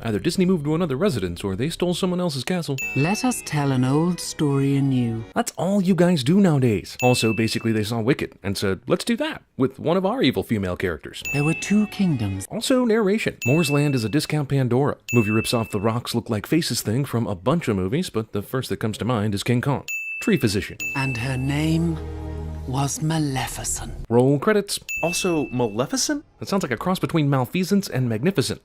Either Disney moved to another residence or they stole someone else's castle. Let us tell an old story anew. That's all you guys do nowadays. Also, basically they saw Wicked and said, let's do that with one of our evil female characters. There were 2 kingdoms. Also, narration. Moore's Land is a discount Pandora. Movie rips off the Rock's Look Like Faces thing from a bunch of movies, but the first that comes to mind is King Kong. Tree Physician. And her name was Maleficent. Roll credits. Also, Maleficent? That sounds like a cross between Malfeasance and Magnificent.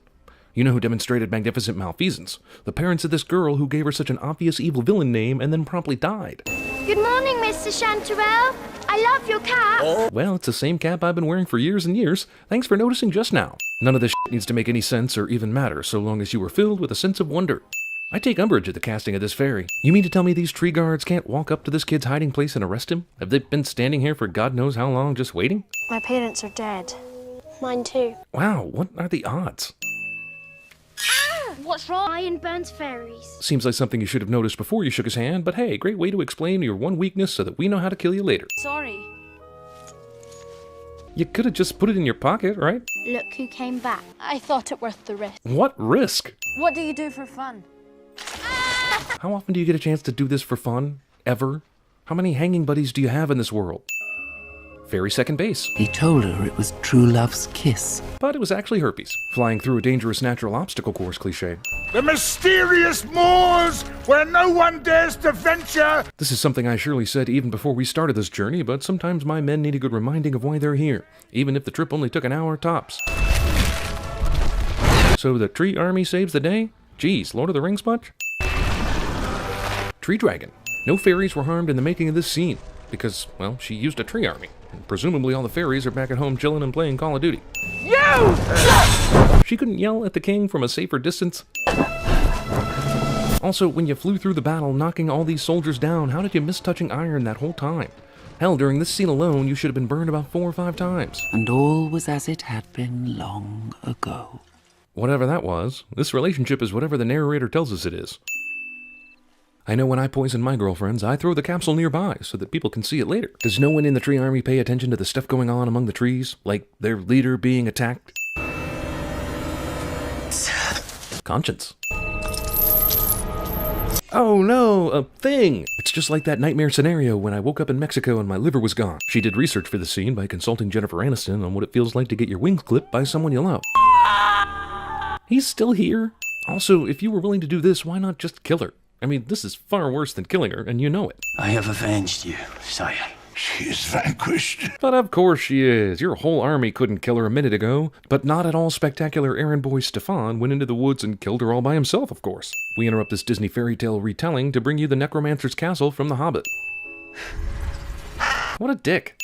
You know who demonstrated magnificent malfeasance? The parents of this girl who gave her such an obvious evil villain name and then promptly died. Good morning, Mr. Chanterelle. I love your cap. Well, it's the same cap I've been wearing for years and years. Thanks for noticing just now. None of this shit needs to make any sense or even matter so long as you were filled with a sense of wonder. I take umbrage at the casting of this fairy. You mean to tell me these tree guards can't walk up to this kid's hiding place and arrest him? Have they been standing here for God knows how long just waiting? My parents are dead. Mine too. Wow, what are the odds? What's wrong? Iron burns fairies. Seems like something you should have noticed before you shook his hand, but hey, great way to explain your one weakness so that we know how to kill you later. Sorry. You could have just put it in your pocket, right? Look who came back. I thought it worth the risk. What risk? What do you do for fun? How often do you get a chance to do this for fun? Ever? How many hanging buddies do you have in this world? Fairy second base. He told her it was true love's kiss. But it was actually herpes. Flying through a dangerous natural obstacle course cliché. The mysterious moors where no one dares to venture. This is something I surely said even before we started this journey, but sometimes my men need a good reminding of why they're here, even if the trip only took an hour tops. So the tree army saves the day? Geez, Lord of the Rings much? Tree dragon. No fairies were harmed in the making of this scene, because, well, she used a tree army. And presumably all the fairies are back at home chilling and playing Call of Duty. You! She couldn't yell at the king from a safer distance. Also, when you flew through the battle, knocking all these soldiers down, how did you miss touching iron that whole time? Hell, during this scene alone, you should have been burned about 4 or 5 times. And all was as it had been long ago. Whatever that was, this relationship is whatever the narrator tells us it is. I know when I poison my girlfriends, I throw the capsule nearby so that people can see it later. Does no one in the tree army pay attention to the stuff going on among the trees? Like their leader being attacked? Conscience. Oh no, a thing! It's just like that nightmare scenario when I woke up in Mexico and my liver was gone. She did research for the scene by consulting Jennifer Aniston on what it feels like to get your wings clipped by someone you love. He's still here. Also, if you were willing to do this, why not just kill her? I mean, this is far worse than killing her, and you know it. I have avenged you, sire. She is vanquished. But of course she is. Your whole army couldn't kill her a minute ago. But not at all spectacular errand boy Stefan went into the woods and killed her all by himself, of course. We interrupt this Disney fairy tale retelling to bring you the Necromancer's Castle from The Hobbit. What a dick.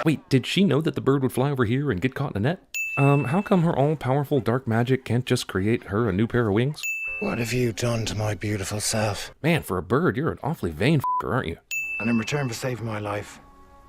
Wait, did she know that the bird would fly over here and get caught in a net? How come her all-powerful dark magic can't just create her a new pair of wings? What have you done to my beautiful self? Man, for a bird, you're an awfully vain f***er, aren't you? And in return for saving my life,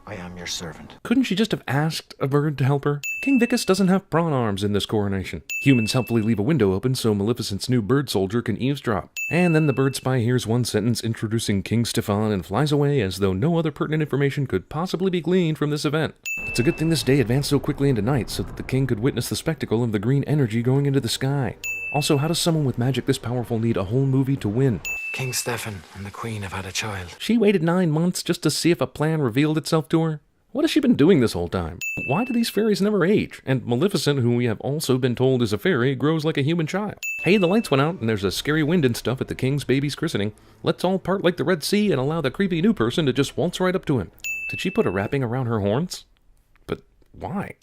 I am your servant. Couldn't she just have asked a bird to help her? King Vicus doesn't have prawn arms in this coronation. Humans helpfully leave a window open so Maleficent's new bird soldier can eavesdrop. And then the bird spy hears one sentence introducing King Stefan and flies away as though no other pertinent information could possibly be gleaned from this event. It's a good thing this day advanced so quickly into night so that the king could witness the spectacle of the green energy going into the sky. Also, how does someone with magic this powerful need a whole movie to win? King Stefan and the Queen have had a child. She waited 9 months just to see if a plan revealed itself to her? What has she been doing this whole time? Why do these fairies never age? And Maleficent, who we have also been told is a fairy, grows like a human child. Hey, the lights went out and there's a scary wind and stuff at the king's baby's christening. Let's all part like the Red Sea and allow the creepy new person to just waltz right up to him. Did she put a wrapping around her horns? But why?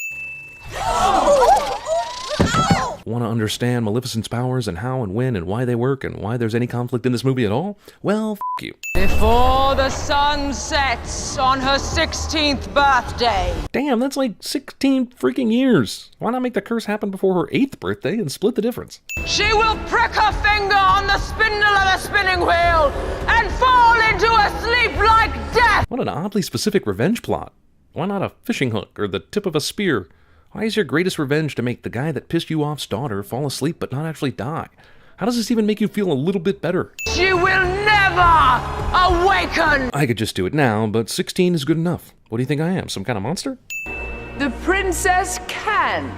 Want to understand Maleficent's powers and how and when and why they work and why there's any conflict in this movie at all? Well, f*** you. Before the sun sets on her 16th birthday. Damn, that's like 16 freaking years. Why not make the curse happen before her 8th birthday and split the difference? She will prick her finger on the spindle of a spinning wheel and fall into a sleep like death. What an oddly specific revenge plot. Why not a fishing hook or the tip of a spear? Why is your greatest revenge to make the guy that pissed you off's daughter fall asleep but not actually die? How does this even make you feel a little bit better? She will never awaken! I could just do it now, but 16 is good enough. What do you think I am, some kind of monster? The princess can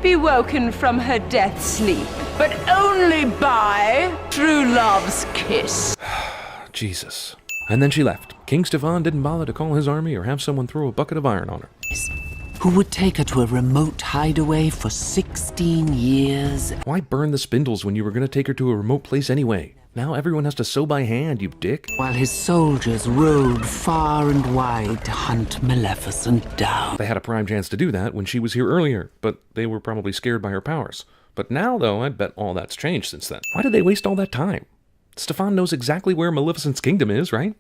be woken from her death sleep, but only by true love's kiss. Jesus. And then she left. King Stefan didn't bother to call his army or have someone throw a bucket of iron on her. Who would take her to a remote hideaway for 16 years? Why burn the spindles when you were going to take her to a remote place anyway? Now everyone has to sew by hand, you dick. While his soldiers rode far and wide to hunt Maleficent down. They had a prime chance to do that when she was here earlier, but they were probably scared by her powers. But now, though, I bet all that's changed since then. Why did they waste all that time? Stefan knows exactly where Maleficent's kingdom is, right?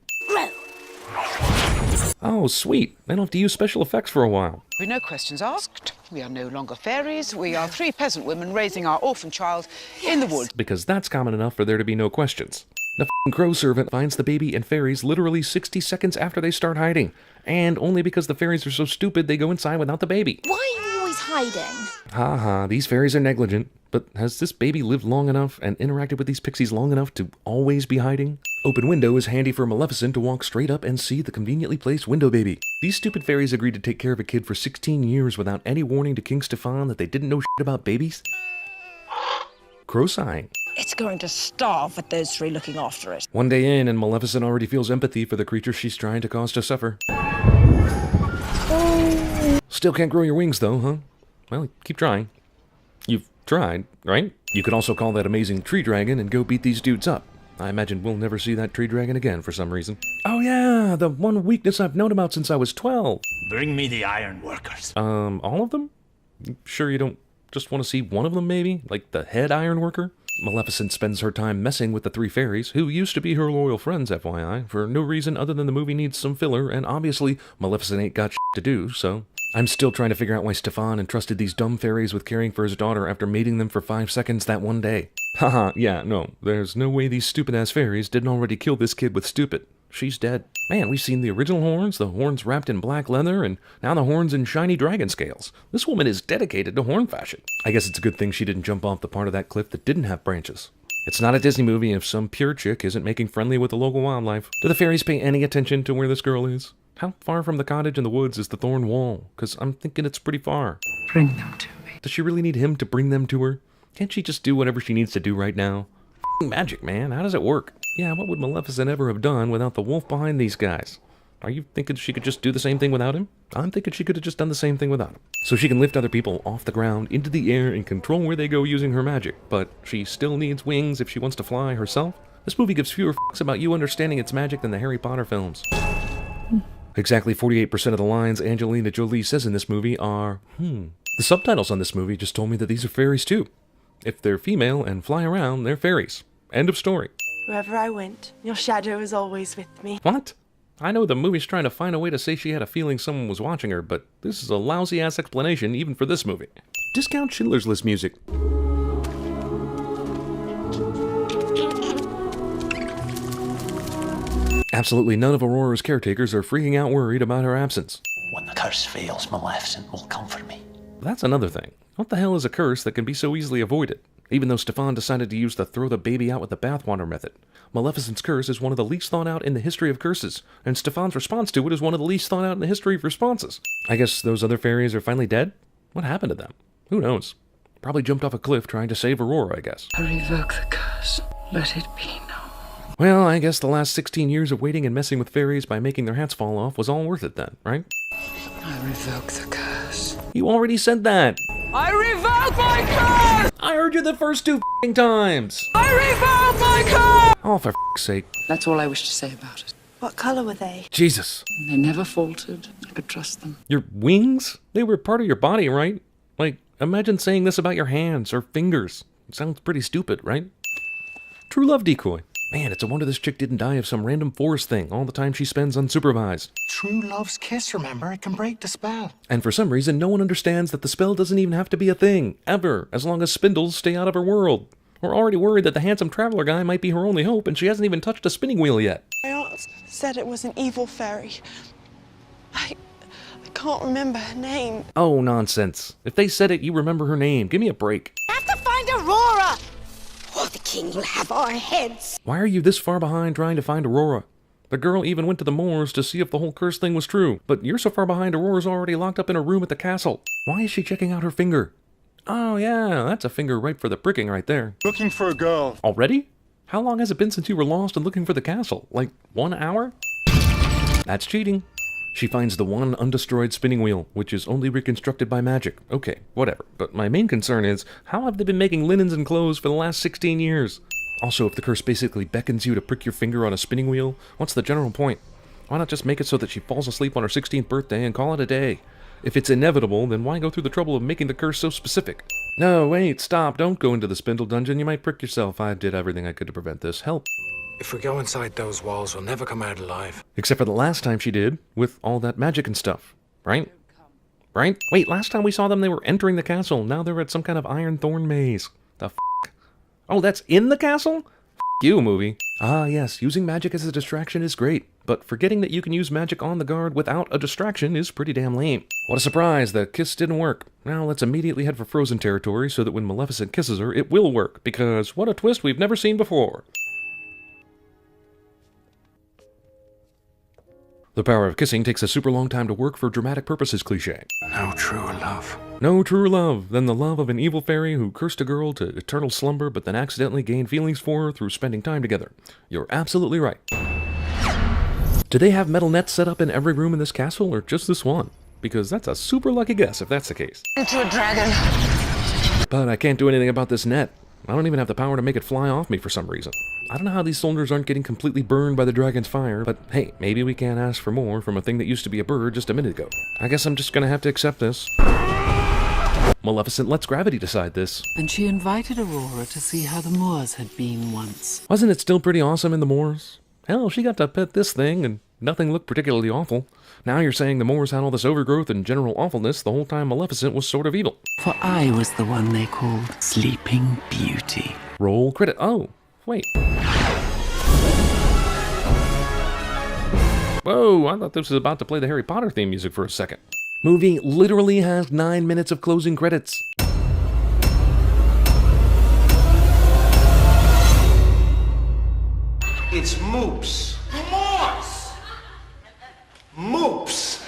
Oh, sweet. I don't have to use special effects for a while. With no questions asked. We are no longer fairies. We are 3 peasant women raising our orphan child in the woods. Because that's common enough for there to be no questions. The f***ing crow servant finds the baby and fairies literally 60 seconds after they start hiding. And only because the fairies are so stupid they go inside without the baby. Why are you always hiding? Ha, these fairies are negligent. But has this baby lived long enough and interacted with these pixies long enough to always be hiding? Open window is handy for Maleficent to walk straight up and see the conveniently placed window baby. These stupid fairies agreed to take care of a kid for 16 years without any warning to King Stefan that they didn't know shit about babies? Crow sighing. It's going to starve with those 3 looking after it. One day in, and Maleficent already feels empathy for the creature she's trying to cause to suffer. Still can't grow your wings though, huh? Well, keep trying. You've tried, right? You could also call that amazing tree dragon and go beat these dudes up. I imagine we'll never see that tree dragon again for some reason. Oh yeah, the one weakness I've known about since I was 12. Bring me the iron workers. All of them? You sure you don't just want to see one of them maybe? Like the head ironworker? Maleficent spends her time messing with the 3 fairies, who used to be her loyal friends, FYI, for no reason other than the movie needs some filler, and obviously Maleficent ain't got shit to do, so... I'm still trying to figure out why Stefan entrusted these dumb fairies with caring for his daughter after mating them for 5 seconds that one day. Haha, yeah, no, there's no way these stupid-ass fairies didn't already kill this kid with stupid. She's dead. Man, we've seen the original horns, the horns wrapped in black leather, and now the horns in shiny dragon scales. This woman is dedicated to horn fashion. I guess it's a good thing she didn't jump off the part of that cliff that didn't have branches. It's not a Disney movie if some pure chick isn't making friendly with the local wildlife. Do the fairies pay any attention to where this girl is? How far from the cottage in the woods is the thorn wall? Because I'm thinking it's pretty far. Bring them to me. Does she really need him to bring them to her? Can't she just do whatever she needs to do right now? F***ing magic, man. How does it work? Yeah, what would Maleficent ever have done without the wolf behind these guys? Are you thinking she could just do the same thing without him? I'm thinking she could have just done the same thing without him. So she can lift other people off the ground, into the air, and control where they go using her magic. But she still needs wings if she wants to fly herself? This movie gives fewer f***s about you understanding its magic than the Harry Potter films. Exactly 48% of the lines Angelina Jolie says in this movie are, The subtitles on this movie just told me that these are fairies too. If they're female and fly around, they're fairies. End of story. Wherever I went, your shadow is always with me. What? I know the movie's trying to find a way to say she had a feeling someone was watching her, but this is a lousy-ass explanation even for this movie. Discount Schindler's List music. Absolutely none of Aurora's caretakers are freaking out worried about her absence. When the curse fails, Maleficent will come for me. That's another thing. What the hell is a curse that can be so easily avoided? Even though Stefan decided to use the throw the baby out with the bathwater method. Maleficent's curse is one of the least thought out in the history of curses, and Stefan's response to it is one of the least thought out in the history of responses. I guess those other fairies are finally dead? What happened to them? Who knows? Probably jumped off a cliff trying to save Aurora, I guess. I revoke the curse. Let it be known. Well, I guess the last 16 years of waiting and messing with fairies by making their hats fall off was all worth it then, right? I revoke the curse. You already said that! I revoke my curse! I heard you the first 2 f***ing times! I revoke my curse! Oh, for f***'s sake. That's all I wish to say about it. What color were they? Jesus. They never faltered. I could trust them. Your wings? They were part of your body, right? Like, imagine saying this about your hands or fingers. It sounds pretty stupid, right? True love decoy. Man, it's a wonder this chick didn't die of some random forest thing all the time she spends unsupervised. True love's kiss, remember? It can break the spell. And for some reason, no one understands that the spell doesn't even have to be a thing, ever, as long as spindles stay out of her world. We're already worried that the handsome traveler guy might be her only hope, and she hasn't even touched a spinning wheel yet. My aunt said it was an evil fairy. I can't remember her name. Oh, nonsense. If they said it, you remember her name. Give me a break. I have to find Aurora! Or the king will have our heads. Why are you this far behind trying to find Aurora? The girl even went to the moors to see if the whole curse thing was true, but you're so far behind Aurora's already locked up in a room at the castle. Why is she checking out her finger? Oh yeah, that's a finger ripe for the pricking right there. Looking for a girl. Already? How long has it been since you were lost and looking for the castle? Like 1 hour? That's cheating. She finds the one undestroyed spinning wheel, which is only reconstructed by magic. Okay, whatever. But my main concern is, how have they been making linens and clothes for the last 16 years? Also, if the curse basically beckons you to prick your finger on a spinning wheel, what's the general point? Why not just make it so that she falls asleep on her 16th birthday and call it a day? If it's inevitable, then why go through the trouble of making the curse so specific? No, wait, stop, don't go into the spindle dungeon, you might prick yourself. I did everything I could to prevent this. Help. If we go inside those walls, we'll never come out alive. Except for the last time she did, with all that magic and stuff. Right? Right? Wait, last time we saw them, they were entering the castle. Now they're at some kind of iron thorn maze. The f***? Oh, that's in the castle? F*** you, movie. Ah, yes, using magic as a distraction is great, but forgetting that you can use magic on the guard without a distraction is pretty damn lame. What a surprise, the kiss didn't work. Now let's immediately head for Frozen territory so that when Maleficent kisses her, it will work, because what a twist we've never seen before. The power of kissing takes a super long time to work for dramatic purposes cliché. No true love. No truer love than the love of an evil fairy who cursed a girl to eternal slumber but then accidentally gained feelings for her through spending time together. You're absolutely right. Do they have metal nets set up in every room in this castle or just this one? Because that's a super lucky guess if that's the case. Into a dragon. But I can't do anything about this net. I don't even have the power to make it fly off me for some reason. I don't know how these soldiers aren't getting completely burned by the dragon's fire, but hey, maybe we can't ask for more from a thing that used to be a bird just a minute ago. I guess I'm just gonna have to accept this. Maleficent lets gravity decide this. And she invited Aurora to see how the moors had been once. Wasn't it still pretty awesome in the moors? Hell, she got to pet this thing, and nothing looked particularly awful. Now you're saying the moors had all this overgrowth and general awfulness the whole time Maleficent was sort of evil. For I was the one they called Sleeping Beauty. Roll credit. Oh, wait. Whoa, I thought this was about to play the Harry Potter theme music for a second. Movie literally has 9 minutes of closing credits. It's moops. Moors! Moops!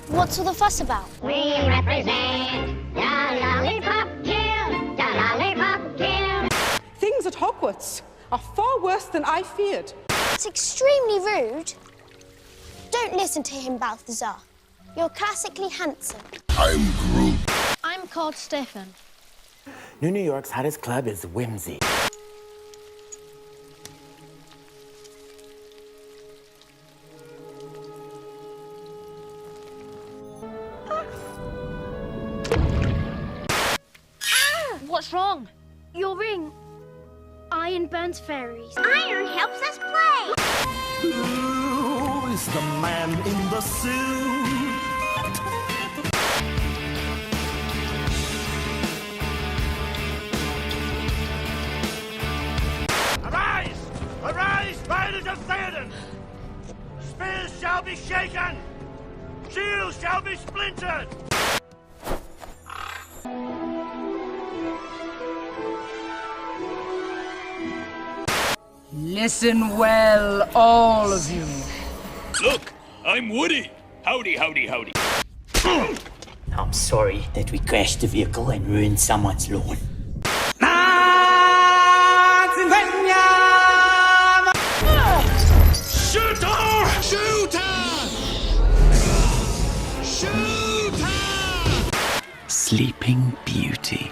What's all the fuss about? We represent the Lollipop Guild, the Lollipop Guild. Things at Hogwarts are far worse than I feared. It's extremely rude. Don't listen to him, Balthazar. You're classically handsome. I'm Groot. I'm called Stefan. New York's hottest club is Whimsy. What's wrong? Your ring. Iron burns fairies. Iron helps us play. Who is the man in the suit? Arise! Arise, spiders of Theoden! Spears shall be shaken! Shields shall be splintered! Listen well, all of you. Look, I'm Woody. Howdy, howdy, howdy. I'm sorry that we crashed the vehicle and ruined someone's lawn. Shoot her! Shoot her! Shoot her! Sleeping Beauty.